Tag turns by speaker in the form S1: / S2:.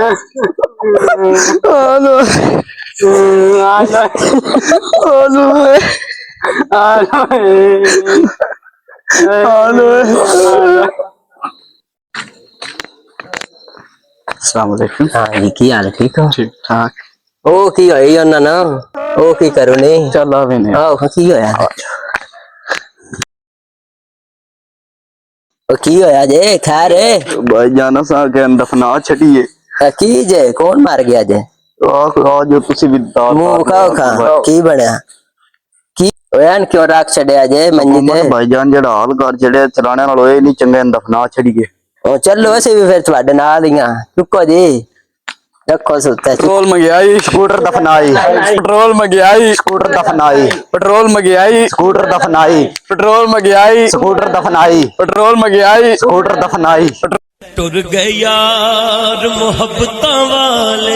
S1: Alo. Alo. Alo. अस्सलाम वालेकुम।
S2: हाँ जी की हाल है, ठीक हो?
S1: ठीक ठाक।
S2: ओ की होई ਉਹਨਾਂ ਨਾ ਉਹ ਕੀ ਕਰੂ ਨੇ
S1: चल आ भी नहीं
S2: ਆਹ ਕੀ ਹੋਇਆ ਉਹ ਕੀ ਹੋਇਆ ਜੇ ਖੈਰ
S1: भाई जाना सा के दफना छड़िए
S2: ਕੀ ਜੇ ਕੌਣ ਮਰ ਗਿਆ ਜੇ
S1: जो तुसी भी दार
S2: ਮੂੰਹ ਖਾਓ ਖਾ ਕੀ ਬਣਿਆ ਕੀ ਹੋਇਆ ਕਿਉਂ ਰੱਖ ਛੜਿਆ ਜੇ ਮੰਜੀ ਤੇ
S1: भाईजान जेड़ा हाल कर छड़े चलाने नाल होए नहीं चंगे दफना छड़िए
S2: ਉਹ ਚੱਲੋ ਅਸੀਂ ਵੀ ਫਿਰ ਤੁਹਾਡੇ ਨਾਲ ਹੀ ਆ ਚੁੱਕੋ ਜੀ ਰੱਖੋ ਸੁੱਤੇ
S1: पेट्रोल मंगाई स्कूटर दफनाई पेट्रोल मंगाई स्कूटर दफनाई पेट्रोल मंगाई स्कूटर दफनाई पेट्रोल मंगाई स्कूटर दफनाई पेट्रोल मंगाई स्कूटर दफनाई
S3: टुर गए यार मोहब्बतां वाले